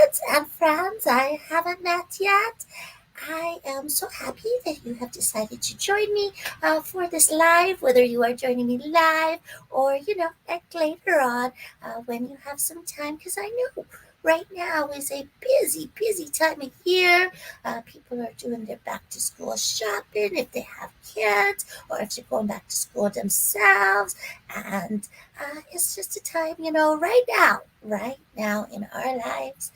kids and friends I haven't met yet. I am so happy that you have decided to join me for this live, whether you are joining me live or, like later on when you have some time, because I know right now is a busy, busy time of year. People are doing their back to school shopping if they have kids or if they're going back to school themselves. And it's just a time, right now in our lives,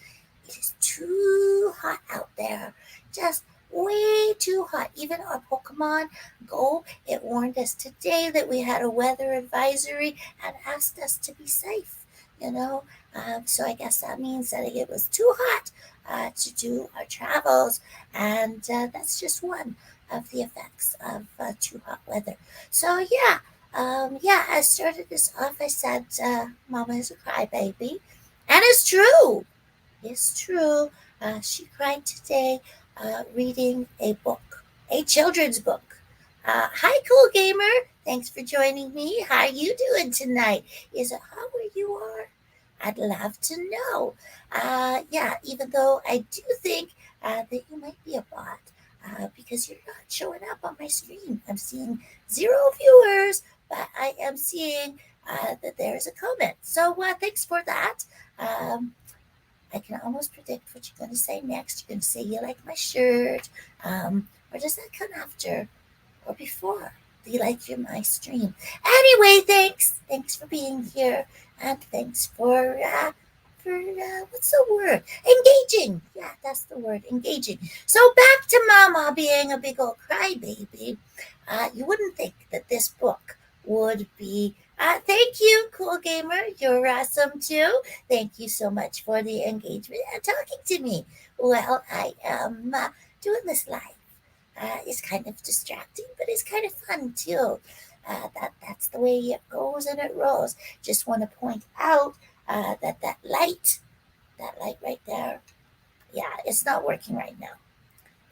it is too hot out there. Just way too hot. Even our Pokemon Go, it warned us today that we had a weather advisory and asked us to be safe, you know. So I guess that means that it was too hot to do our travels. And that's just one of the effects of too hot weather. So, yeah, I started this off. I said, Mama is a crybaby. And it's true. It's true. She cried today reading a book, a children's book. Hi, cool gamer. Thanks for joining me. How are you doing tonight? Is it hot where you are? I'd love to know. Yeah, even though I do think that you might be a bot because you're not showing up on my screen. I'm seeing 0 viewers, but I am seeing that there's a comment. So thanks for that. Um, I can almost predict what you're going to say next. You're going to say you like my shirt, or does that come after or before? Do you like my stream? Anyway, thanks for being here, and thanks for what's the word? Engaging. Yeah, that's the word. Engaging. So back to Mama being a big old crybaby. You wouldn't think that this book would be. Thank you, cool gamer. You're awesome too. Thank you so much for the engagement and talking to me. Well, I am doing this live. It's kind of distracting, but it's kind of fun too. That's the way it goes and it rolls. Just want to point out that light right there, yeah, it's not working right now.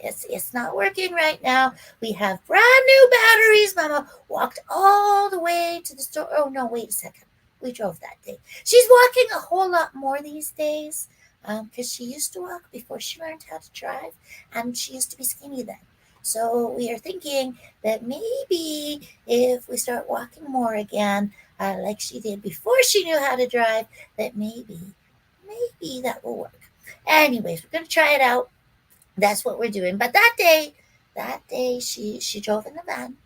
It's not working right now. We have brand new batteries. Mama walked all the way to the store. Oh no, wait a second. We drove that day. She's walking a whole lot more these days because she used to walk before she learned how to drive, and she used to be skinny then. So we are thinking that maybe if we start walking more again, like she did before she knew how to drive, that maybe that will work. Anyways, we're gonna try it out. That's what we're doing. But that day, she drove in the van.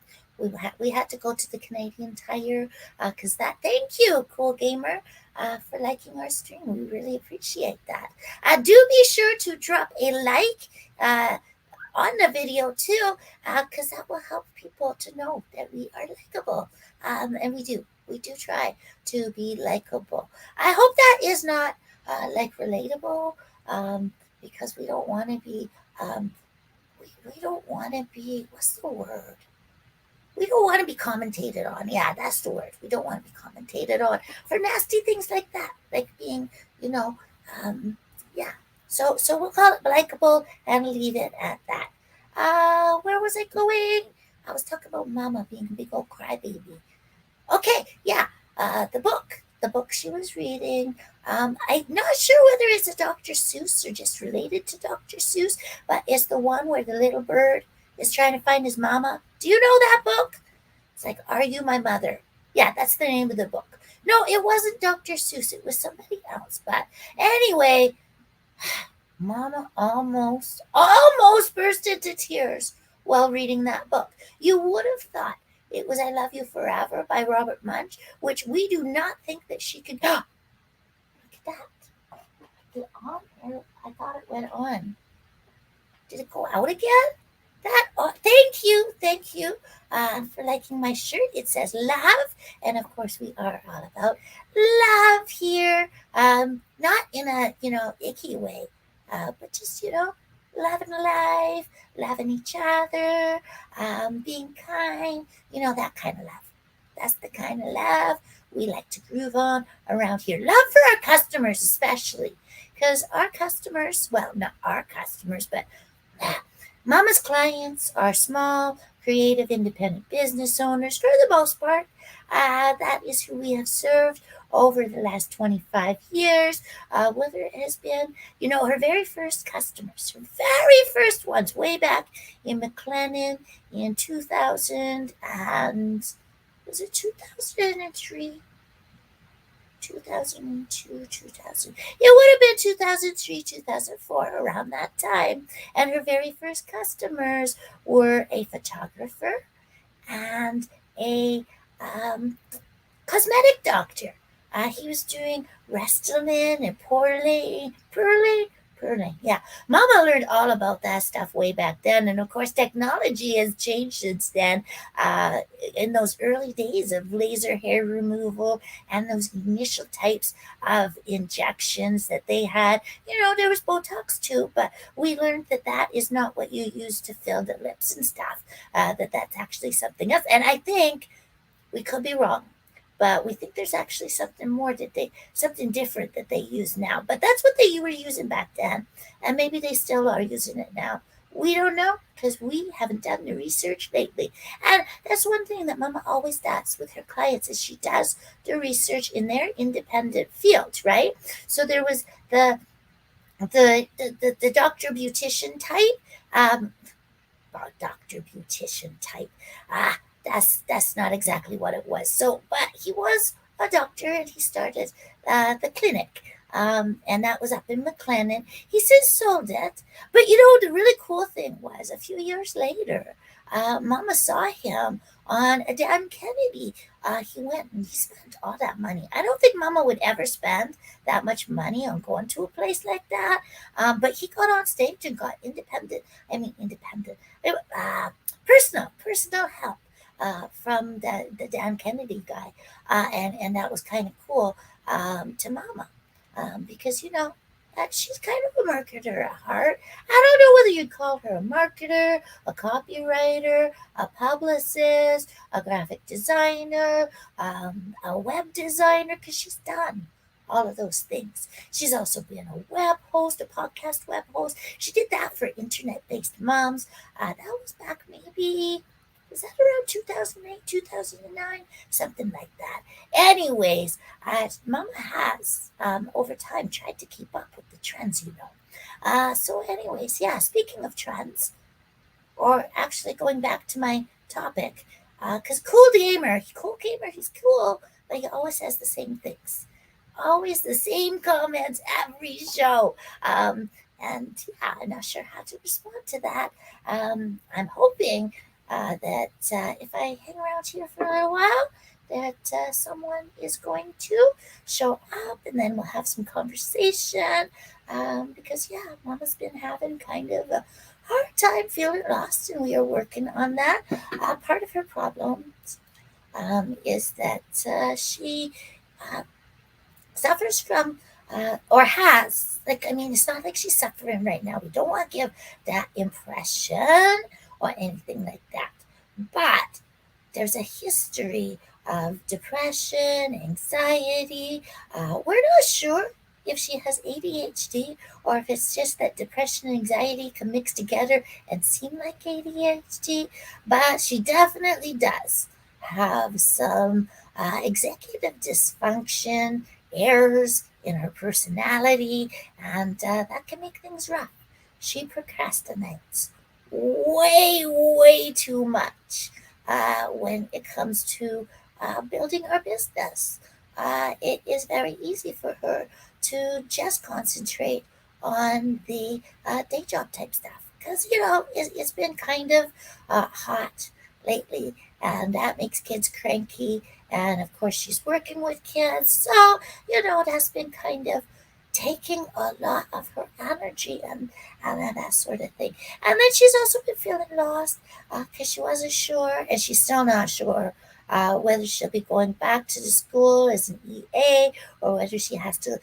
We had to go to the Canadian Tire because that. Thank you, cool gamer, for liking our stream. We really appreciate that. Do be sure to drop a like on the video too, because that will help people to know that we are likable. And we do try to be likable. I hope that is not like relatable. Because we don't want to be we don't want to be, what's the word, we don't want to be commentated on. Yeah, that's the word. We don't want to be commentated on for nasty things like that, like being, you know yeah. So we'll call it likable and leave it at that. Where was I going? I was talking about Mama being a big old crybaby. Okay, yeah, the book she was reading. I'm not sure whether it's a Dr. Seuss or just related to Dr. Seuss, but it's the one where the little bird is trying to find his mama. Do you know that book? It's like, Are You My Mother? Yeah, that's the name of the book. No, it wasn't Dr. Seuss, it was somebody else. But anyway, Mama almost burst into tears while reading that book. You would have thought it was I Love You Forever by Robert Munch, which we do not think that she could. Look at that. Is it on? I thought it went on. Did it go out again? Thank you for liking my shirt. It says love, and of course we are all about love here. Not in a icky way, but just loving life, loving each other, being kind. That kind of love. That's the kind of love we like to groove on around here. Love for our customers, especially because our customers, well, not our customers, but Mama's clients are small, creative, independent business owners for the most part. That is who we have served over the last 25 years, whether it has been, her very first customers, her very first ones, way back in McLennan in 2000 and was it 2003? 2002, 2000. It would have been 2003, 2004, around that time. And her very first customers were a photographer and a cosmetic doctor. He was doing Restylane and Purlane. Yeah, Mama learned all about that stuff way back then, and of course, technology has changed since then. Uh, in those early days of laser hair removal and those initial types of injections that they had, there was Botox too, but we learned that that is not what you use to fill the lips and stuff. That's actually something else, and I think we could be wrong, but we think there's actually something more something different that they use now. But that's what they were using back then, and maybe they still are using it now. We don't know because we haven't done the research lately. And that's one thing that Mama always does with her clients is she does the research in their independent field, right? So there was the doctor beautician type. Um, doctor beautician type. That's not exactly what it was. So, but he was a doctor, and he started the clinic. And that was up in McLennan. He since sold it. But the really cool thing was a few years later, Mama saw him on a Dan Kennedy. He went and he spent all that money. I don't think Mama would ever spend that much money on going to a place like that. But he got on stage and got independent, personal help from the Dan Kennedy guy, and that was kind of cool to Mama, because she's kind of a marketer at heart. I don't know whether you'd call her a marketer, a copywriter, a publicist, a graphic designer, a web designer, because she's done all of those things. She's also been a web host, a podcast web host. She did that for internet-based moms. That was back maybe, was that around 2008, 2009? Something like that. Anyways, Mama has, over time, tried to keep up with the trends. So anyways, yeah, speaking of trends, or actually going back to my topic, because cool gamer, he's cool, but he always says the same things. Always the same comments every show. And yeah, I'm not sure how to respond to that. I'm hoping that if I hang around here for a little while, that someone is going to show up, and then we'll have some conversation. Because yeah, Mama's been having kind of a hard time feeling lost, and we are working on that. Part of her problem is that she uh, suffers from or has, like, I mean, it's not like she's suffering right now. We don't want to give that impression or anything like that. But there's a history of depression, anxiety. We're not sure if she has ADHD or if it's just that depression and anxiety can mix together and seem like ADHD, but she definitely does have some executive dysfunction, errors in her personality, and that can make things rough. She procrastinates way too much when it comes to building her business. It is very easy for her to just concentrate on the day job type stuff because it's been kind of hot lately, and that makes kids cranky. And of course, she's working with kids, so that's been kind of taking a lot of her energy and that sort of thing. And then she's also been feeling lost because she wasn't sure, and she's still not sure whether she'll be going back to the school as an EA or whether she has to,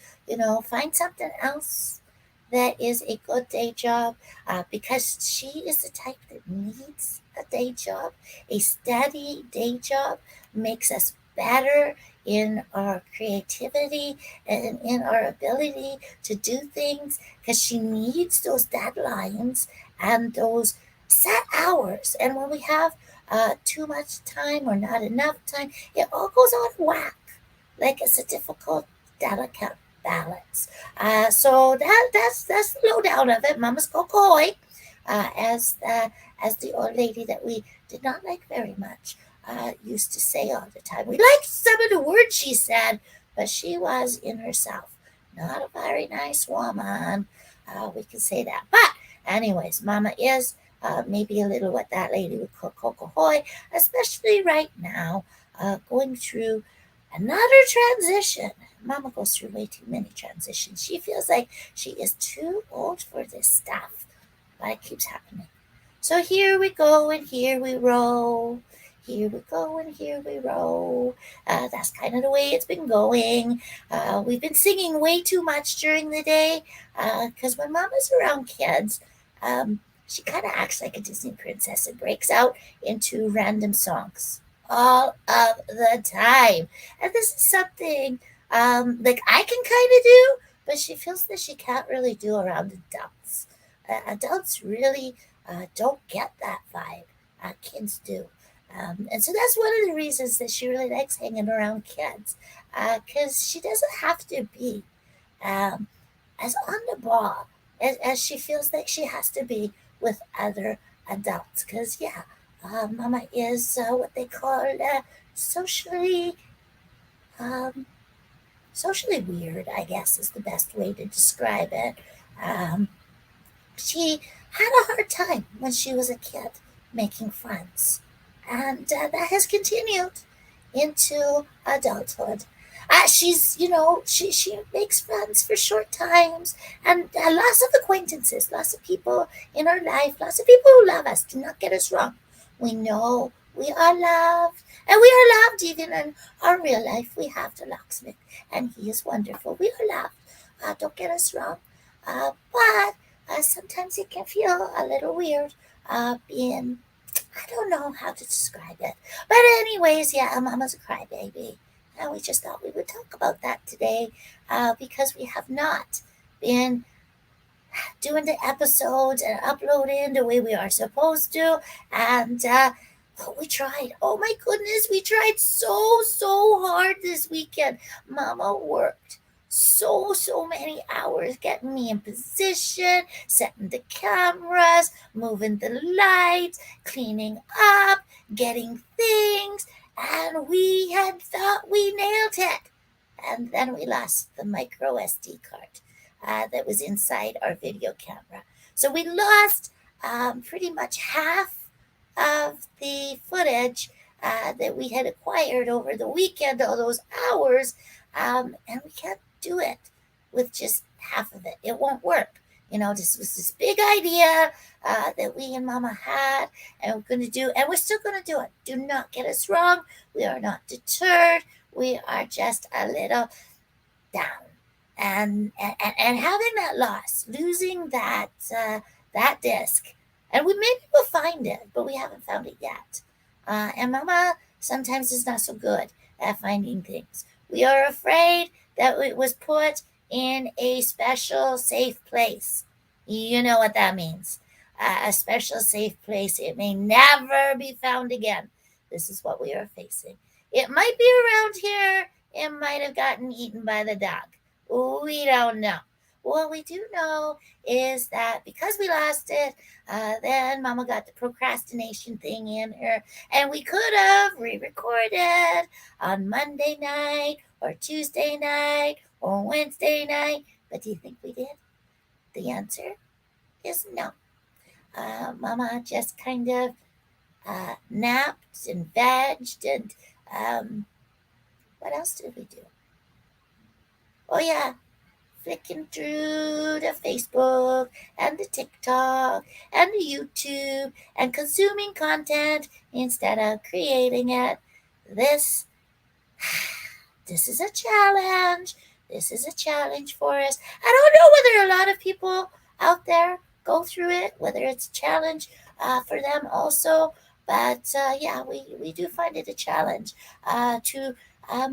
find something else that is a good day job because she is the type that needs a day job. A steady day job makes us better in our creativity and in our ability to do things because she needs those deadlines and those set hours. And when we have too much time or not enough time, it all goes out of whack. like it's a difficult, delicate balance. So that's the lowdown of it. Mama's Cocoy, as the old lady that we did not like very much used to say all the time. We liked some of the words she said, but she was in herself not a very nice woman. We can say that. But anyways, Mama is maybe a little what that lady would call Cocoy, especially right now, going through another transition. Mama goes through way too many transitions. She feels like she is too old for this stuff, but it keeps happening. So here we go and here we roll. Here we go and here we roll. That's kind of the way it's been going. We've been singing way too much during the day because when Mama's around kids, she kind of acts like a Disney princess and breaks out into random songs all of the time. And this is something like I can kind of do, but she feels that she can't really do around adults. Adults really don't get that vibe. Kids do. And so that's one of the reasons that she really likes hanging around kids because she doesn't have to be um, as on the ball as she feels like she has to be with other adults. Because, yeah, Mama is what they call socially um, socially weird, I guess is the best way to describe it. Um, she had a hard time when she was a kid making friends, and that has continued into adulthood. She makes friends for short times and lots of acquaintances, lots of people in our life, lots of people who love us. Do not get us wrong. We know we are loved, and we are loved even in our real life. We have the locksmith, and he is wonderful. We are loved. Don't get us wrong. But sometimes it can feel a little weird being, I don't know how to describe it. But, anyways, yeah, Mama's a crybaby. And we just thought we would talk about that today because we have not been doing the episodes and uploading the way we are supposed to. And we tried. Oh my goodness, we tried so hard this weekend. Mama worked so many hours getting me in position, setting the cameras, moving the lights, cleaning up, getting things, and we had thought we nailed it. And then we lost the micro SD card that was inside our video camera. So we lost pretty much half of the footage that we had acquired over the weekend, all those hours, and we can't do it with just half of it. It won't work. This was this big idea that we and Mama had, and we're going to do, and we're still going to do it. Do not get us wrong. We are not deterred. We are just a little down, and having that loss, losing that disc, and we maybe will find it, but we haven't found it yet. And Mama sometimes is not so good at finding things. We are afraid that it was put in a special safe place. You know what that means. A special safe place. It may never be found again. This is what we are facing. It might be around here. It might have gotten eaten by the dog. We don't know. What we do know is that because we lost it, then Mama got the procrastination thing in her, and we could have re recorded on Monday night or Tuesday night or Wednesday night. But do you think we did? The answer is no. Mama just kind of napped and vegged, and what else did we do? Oh, yeah, flicking through the Facebook and the TikTok and the YouTube and consuming content instead of creating it. This this is a challenge. This is a challenge for us. I don't know whether a lot of people out there go through it, whether it's a challenge for them also. But yeah, we do find it a challenge to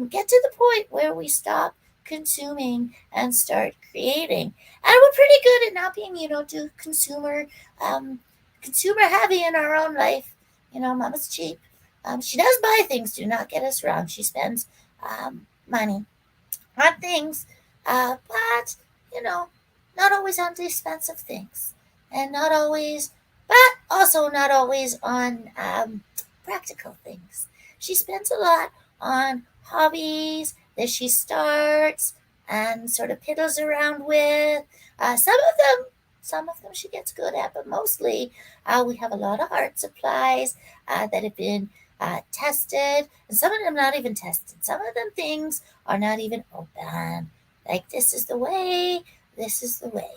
get to the point where we stop consuming and start creating. And we're pretty good at not being, too consumer heavy in our own life. Mama's cheap. She does buy things. Do not get us wrong. She spends money on things, but you know, not always on the expensive things, and not always, but also not always on practical things. She spends a lot on hobbies that she starts and sort of piddles around with. Some of them she gets good at, but mostly we have a lot of art supplies that have been tested, and some of them not even tested. Some of them things are not even open. Like this is the way, this is the way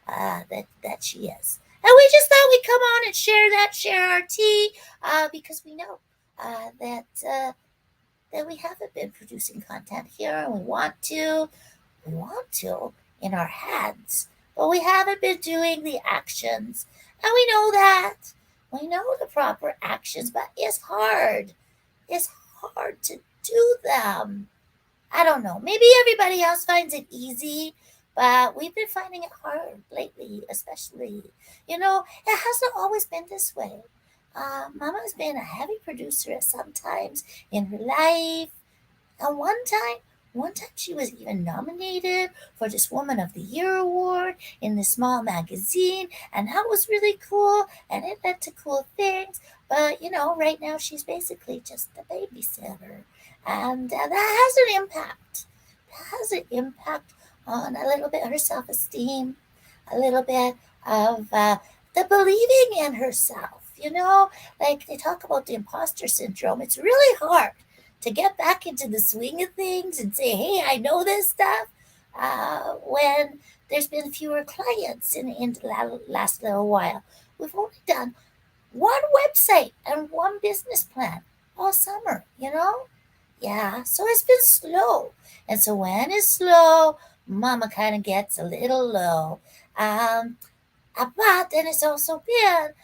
that she is. And we just thought we'd come on and share our tea, because we know that we haven't been producing content here, and we want to in our heads, but we haven't been doing the actions, and we know that. We know the proper actions, but it's hard. It's hard to do them. I don't know. Maybe everybody else finds it easy, but we've been finding it hard lately, especially. It hasn't always been this way. Mama's been a heavy producer at some times in her life. And one time she was even nominated for this Woman of the Year award in the small magazine, and that was really cool, and it led to cool things. But right now she's basically just a babysitter, and that has an impact. That has an impact on a little bit of her self-esteem, a little bit of the believing in herself. Like they talk about the imposter syndrome. It's really hard to get back into the swing of things and say, hey, I know this stuff, when there's been fewer clients in the last little while. We've only done one website and one business plan all summer. Yeah, so it's been slow. And so when it's slow, mama kind of gets a little low. Um, but then it's also been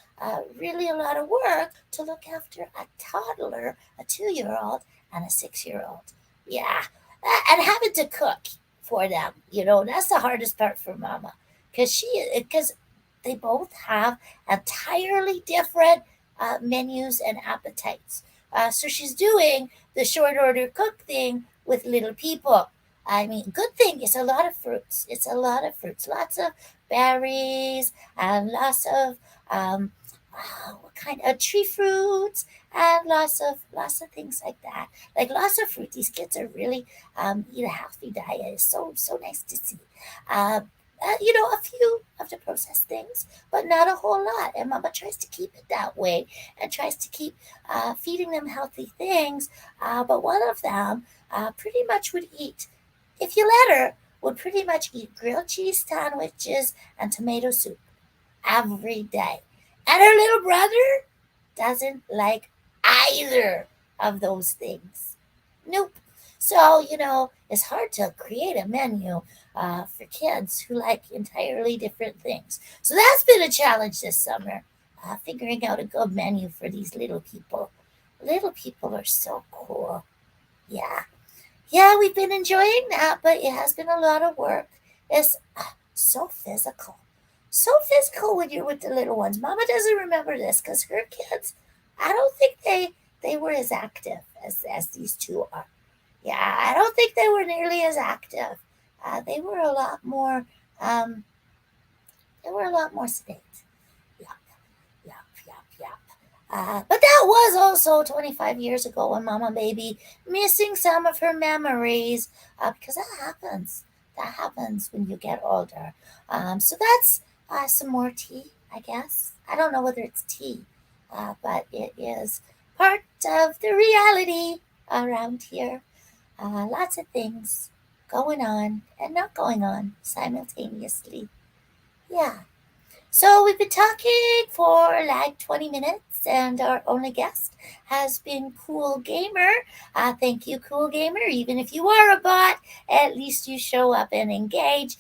really a lot of work to look after a toddler, a 2-year-old, and a 6-year-old. Yeah, and having to cook for them. That's the hardest part for mama, because they both have entirely different menus and appetites. So she's doing the short order cook thing with little people. I mean, good thing it's a lot of fruits. It's a lot of fruits, lots of berries, and lots of what kind of tree fruits, and lots of things like that. Like lots of fruit. These kids are really eat a healthy diet. It's so nice to see. A few of the processed things, but not a whole lot. And Mama tries to keep it that way, and tries to keep feeding them healthy things. But one of them pretty much would eat, if you let her, would pretty much eat grilled cheese sandwiches and tomato soup every day. And her little brother doesn't like either of those things. Nope. So, it's hard to create a menu for kids who like entirely different things. So that's been a challenge this summer, figuring out a good menu for these little people. Little people are so cool. Yeah. Yeah, we've been enjoying that, but it has been a lot of work. It's so physical. So physical when you're with the little ones. Mama doesn't remember this because her kids, I don't think they were as active as these two are. Yeah, I don't think they were nearly as active. They were a lot more sedate. Yup, yup, yup, yup. But that was also 25 years ago when Mama Baby missing some of her memories, because that happens. That happens when you get older. So that's some more tea, I guess. I don't know whether it's tea, but it is part of the reality around here. Lots of things going on and not going on simultaneously. Yeah. So we've been talking for like 20 minutes, and our only guest has been Cool Gamer. Thank you, Cool Gamer. Even if you are a bot, at least you show up and engage.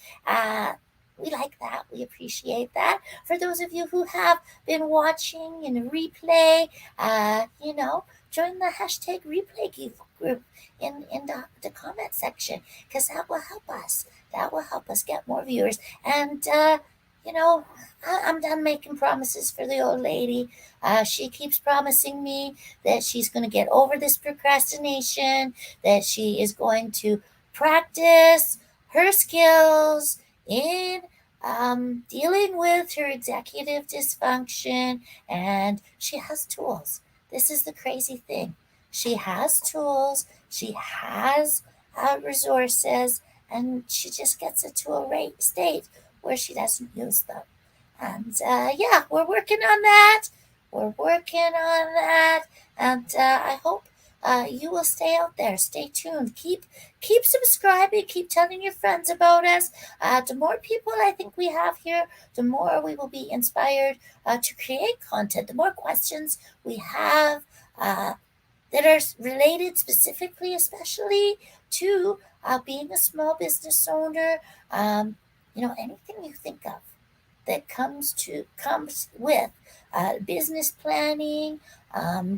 We like that. We appreciate that. For those of you who have been watching in a replay, join the hashtag replay group in the comment section, because that will help us. That will help us get more viewers. And you know, I'm done making promises for the old lady. She keeps promising me that she's going to get over this procrastination, that she is going to practice her skills in dealing with her executive dysfunction, and she has tools. This is the crazy thing. She has tools, she has resources, and she just gets it to a rate state where she doesn't use them. And yeah, we're working on that. We're working on that, and I hope you will stay out there. Stay tuned. Keep subscribing. Keep telling your friends about us. The more people I think we have here, the more we will be inspired to create content. The more questions we have that are related specifically, especially to being a small business owner. Anything you think of that comes with business planning,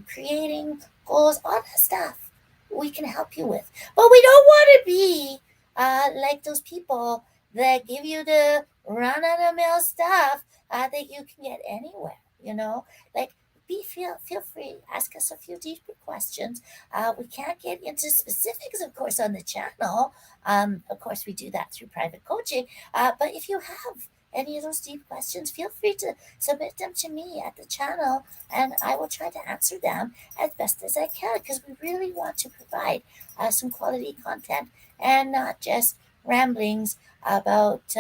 creating goals, all that stuff we can help you with. But we don't want to be like those people that give you the run of the mill stuff that you can get anywhere. Like feel free, ask us a few deeper questions. We can't get into specifics, of course, on the channel. Of course, we do that through private coaching. But if you have any of those deep questions, feel free to submit them to me at the channel, and I will try to answer them as best as I can, because we really want to provide some quality content and not just ramblings about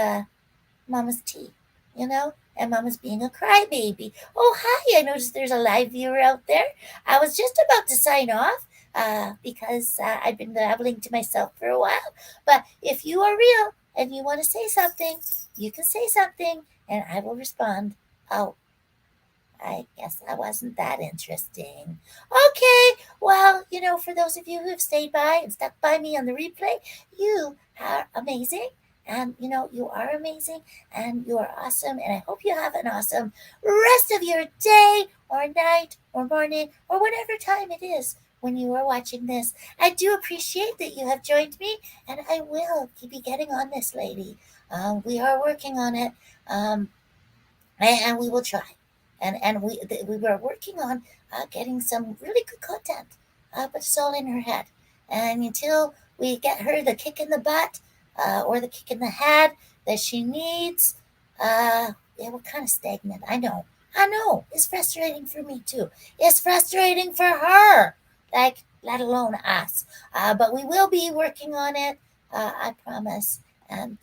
Mama's tea, and Mama's being a crybaby. Oh, hi, I noticed there's a live viewer out there. I was just about to sign off because I've been babbling to myself for a while. But if you are real and you want to say something, you can say something and I will respond. Oh, I guess that wasn't that interesting. Okay, well, for those of you who have stayed by and stuck by me on the replay, you are amazing. And you are amazing and you are awesome. And I hope you have an awesome rest of your day or night or morning or whatever time it is when you are watching this. I do appreciate that you have joined me, and I will keep you getting on this, lady. We are working on it. And we will try. And we were working on getting some really good content, but it's all in her head. And until we get her the kick in the butt or the kick in the head that she needs, yeah, we're kind of stagnant. I know. It's frustrating for me too. It's frustrating for her, like let alone us. But we will be working on it. I promise. And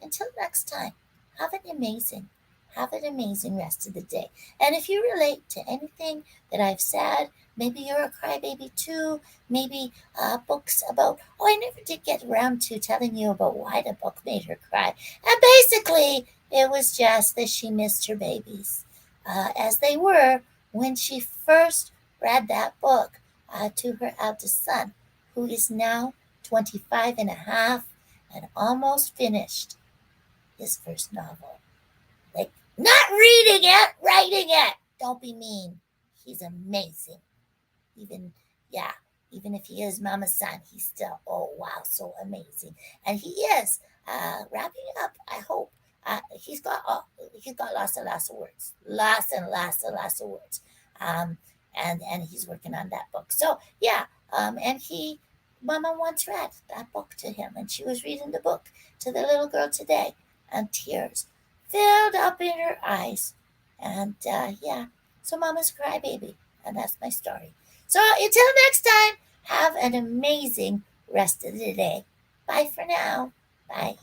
until next time, have an amazing rest of the day. And if you relate to anything that I've said, maybe you're a crybaby too, maybe books about, oh, I never did get around to telling you about why the book made her cry. And basically, it was just that she missed her babies as they were when she first read that book to her eldest son, who is now 25 and a half and almost finished his first novel. Like, not reading it, writing it. Don't be mean. He's amazing. Even, yeah, even if he is Mama's son, he's still, oh, wow, so amazing. And he is wrapping up, I hope. He's got lots of words, lots of words, and he's working on that book. So yeah, and Mama once read that book to him, and she was reading the book to the little girl today, and tears filled up in her eyes. And yeah, so Mama's a crybaby, and that's my story. So until next time, have an amazing rest of the day. Bye for now. Bye.